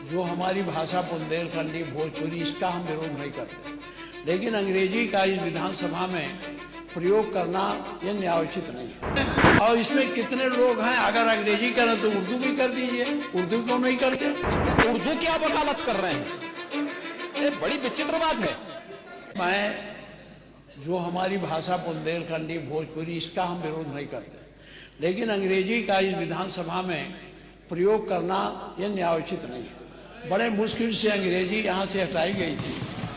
जो हमारी भाषा बुंदेलखंडी भोजपुरी, इसका हम विरोध नहीं करते, लेकिन अंग्रेजी का इस विधानसभा में प्रयोग करना ये न्यायोचित नहीं है। और इसमें कितने लोग हैं, अगर अंग्रेजी करें तो उर्दू भी कर दीजिए, उर्दू क्यों नहीं करते? उर्दू की आप वकालत कर रहे हैं, ये बड़ी विचित्र बात है। मैं जो हमारी भाषा बुंदेलखंडी भोजपुरी, इसका हम विरोध नहीं करते, लेकिन अंग्रेजी का इस विधानसभा में प्रयोग करना ये न्यायोचित नहीं है। बड़े मुश्किल से अंग्रेजी यहाँ से हटाई गई थी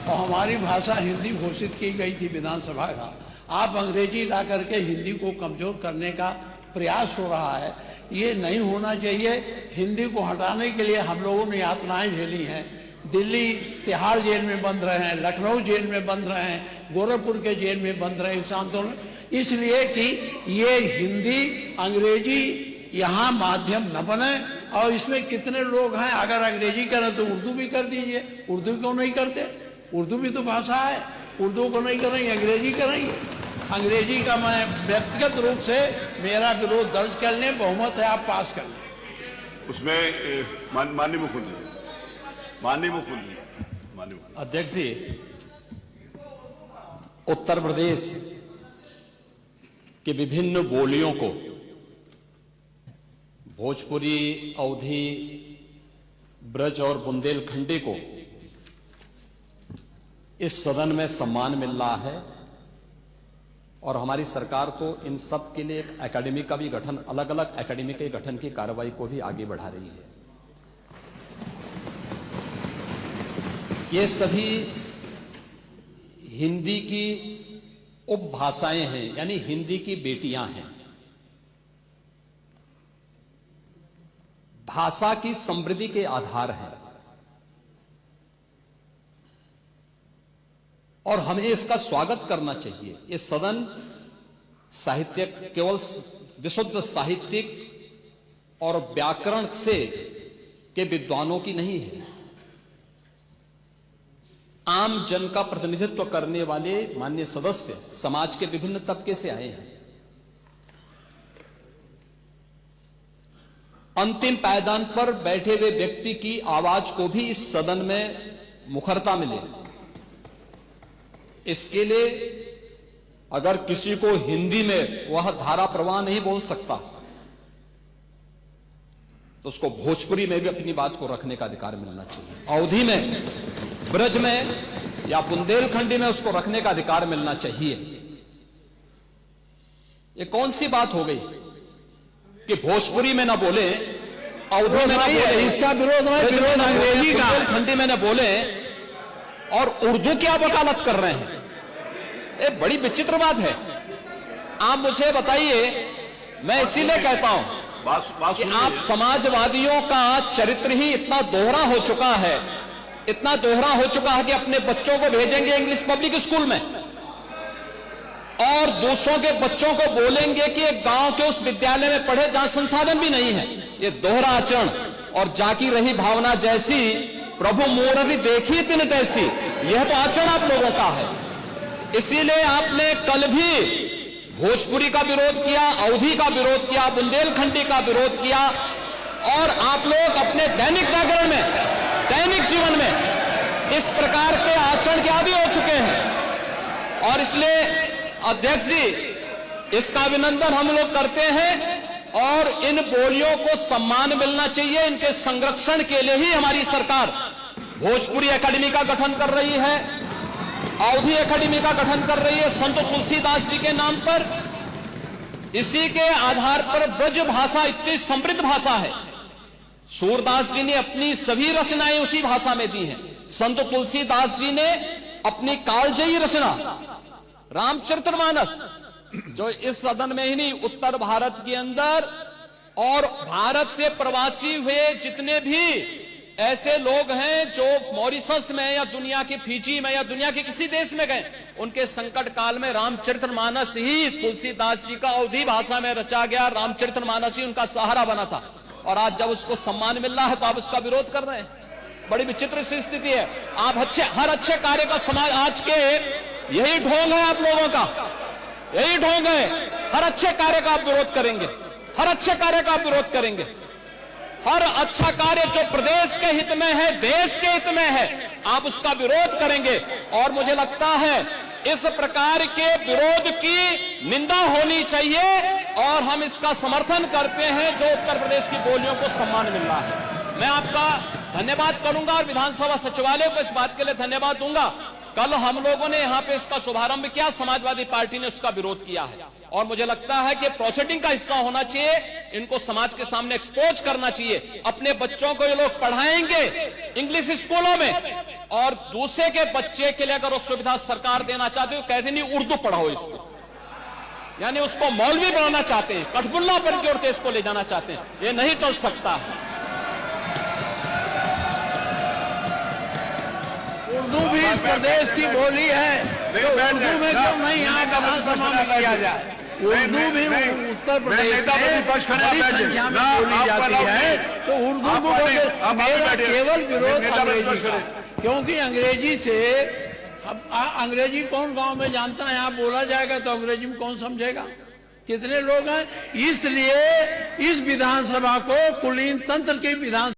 और हमारी भाषा हिंदी घोषित की गई थी विधानसभा का। आप अंग्रेजी ला करके हिंदी को कमजोर करने का प्रयास हो रहा है, ये नहीं होना चाहिए। हिंदी को हटाने के लिए हम लोगों ने यातनाएं झेली हैं। दिल्ली तिहाड़ जेल में बंद रहे हैं, लखनऊ जेल में बंद रहे हैं, गोरखपुर के जेल में बंद रहे इस आंदोलन, इसलिए कि ये हिंदी अंग्रेजी यहाँ माध्यम न बने। और इसमें कितने लोग हैं, अगर अंग्रेजी करें तो उर्दू भी कर दीजिए, उर्दू क्यों नहीं करते? उर्दू भी तो भाषा है, उर्दू को नहीं करेंगे, अंग्रेजी करेंगे। अंग्रेजी का मैं व्यक्तिगत रूप से मेरा विरोध दर्ज कर लें, बहुमत है, आप पास कर लें। उसमें माननीय मुख्यमंत्री अध्यक्ष जी, उत्तर प्रदेश की विभिन्न बोलियों को, भोजपुरी, अवधी, ब्रज और बुंदेलखंडी को इस सदन में सम्मान मिल रहा है और हमारी सरकार को इन सब के लिए एक एकेडमी का भी गठन, अलग अलग एकेडमी के गठन की कार्रवाई को भी आगे बढ़ा रही है। ये सभी हिंदी की उपभाषाएं हैं, यानी हिंदी की बेटियां हैं। भाषा की समृद्धि के आधार हैं और हमें इसका स्वागत करना चाहिए। ये सदन साहित्यिक, केवल विशुद्ध साहित्यिक और व्याकरण से के विद्वानों की नहीं है, आम जन का प्रतिनिधित्व करने वाले माननीय सदस्य समाज के विभिन्न तबके से आए हैं। अंतिम पायदान पर बैठे हुए व्यक्ति की आवाज को भी इस सदन में मुखरता मिले, इसके लिए अगर किसी को हिंदी में वह धारा प्रवाह नहीं बोल सकता तो उसको भोजपुरी में भी अपनी बात को रखने का अधिकार मिलना चाहिए, अवधी में, ब्रज में या बुंदेलखंडी में उसको रखने का अधिकार मिलना चाहिए। ये कौन सी बात हो गई कि भोजपुरी में ना बोले, अवधी में ना बोले, इसका विरोध अंग्रेजी का, बुंदेलखंडी में ना बोले और उर्दू की आप वकालत कर रहे हैं, ये बड़ी विचित्र बात है। आप मुझे बताइए, मैं इसीलिए कहता हूं कि आप समाजवादियों का चरित्र ही इतना दोहरा हो चुका है, इतना दोहरा हो चुका है कि अपने बच्चों को भेजेंगे इंग्लिश पब्लिक स्कूल में और दूसरों के बच्चों को बोलेंगे कि एक गांव के उस विद्यालय में पढ़े जहां संसाधन भी नहीं है। ये दोहरा आचरण और जाकी रही भावना जैसी प्रभु मोररी देखी तिन तैसी, यह तो आचरण आप लोगों का है। इसीलिए आपने कल भी भोजपुरी का विरोध किया, अवधी का विरोध किया, बुंदेलखंडी का विरोध किया और आप लोग अपने दैनिक जागरण में, दैनिक जीवन में इस प्रकार के आचरण के आदी हो चुके हैं। और इसलिए अध्यक्ष जी, इसका अभिनंदन हम लोग करते हैं और इन बोलियों को सम्मान मिलना चाहिए। इनके संरक्षण के लिए ही हमारी सरकार भोजपुरी एकेडमी का गठन कर रही है, अवधी एकेडमी का गठन कर रही है संत तुलसीदास जी के नाम पर। इसी के आधार पर ब्रज भाषा इतनी समृद्ध भाषा है। सूरदास जी ने अपनी सभी रचनाएं उसी भाषा में दी हैं। संत तुलसीदास जी ने अपनी कालजयी रचना रामचरितमानस, जो इस सदन में ही नहीं, उत्तर भारत के अंदर और भारत से प्रवासी हुए जितने भी ऐसे लोग हैं जो मॉरिशस में या दुनिया के फिजी में या दुनिया के किसी देश में गए, उनके संकट काल में रामचरितमानस ही तुलसीदास जी का अवधी भाषा में रचा गया रामचरितमानस ही उनका सहारा बना था। और आज जब उसको सम्मान मिल रहा है तो आप उसका विरोध कर रहे हैं। बड़ी विचित्र सी स्थिति है। आप हर अच्छे कार्य का समाज, आज के यही ढोंग है आप लोगों का, यही ढोंग है। हर अच्छे कार्य का आप विरोध करेंगे, हर अच्छे कार्य का आप विरोध करेंगे। हर अच्छा कार्य जो प्रदेश के हित में है, देश के हित में है, आप उसका विरोध करेंगे। और मुझे लगता है इस प्रकार के विरोध की निंदा होनी चाहिए और हम इसका समर्थन करते हैं जो उत्तर प्रदेश की बोलियों को सम्मान मिल रहा है। मैं आपका धन्यवाद करूंगा और विधानसभा सचिवालय को इस बात के लिए धन्यवाद दूंगा। कल हम लोगों ने यहां पे इसका शुभारंभ किया, समाजवादी पार्टी ने उसका विरोध किया है और मुझे लगता है कि प्रोसीडिंग का हिस्सा होना चाहिए, इनको समाज के सामने एक्सपोज करना चाहिए। अपने बच्चों को ये लोग पढ़ाएंगे इंग्लिश स्कूलों में और दूसरे के बच्चे के लिए अगर वो सुविधा सरकार देना चाहते हो, कहते नहीं उर्दू पढ़ाओ इसको, यानी उसको मौलवी बनाना चाहते हैं, कठबुल्ला पर की ओर इसको ले जाना चाहते हैं। ये नहीं चल सकता। उर्दू भी इस प्रदेश की बोली है, तो उर्दू में क्यों नहीं यहाँ विधानसभा में किया जाए? उर्दू भी उत्तर प्रदेश में बड़ी संख्या में बोली जाती है, तो उर्दू को मेरा केवल विरोध अंग्रेजी का, क्योंकि अंग्रेजी से अंग्रेजी कौन गांव में जानता है? यहाँ बोला जाएगा तो अंग्रेजी में कौन समझेगा? कितने लोग हैं? इसलिए इस विधानसभा को कुलीन तंत्र की विधानसभा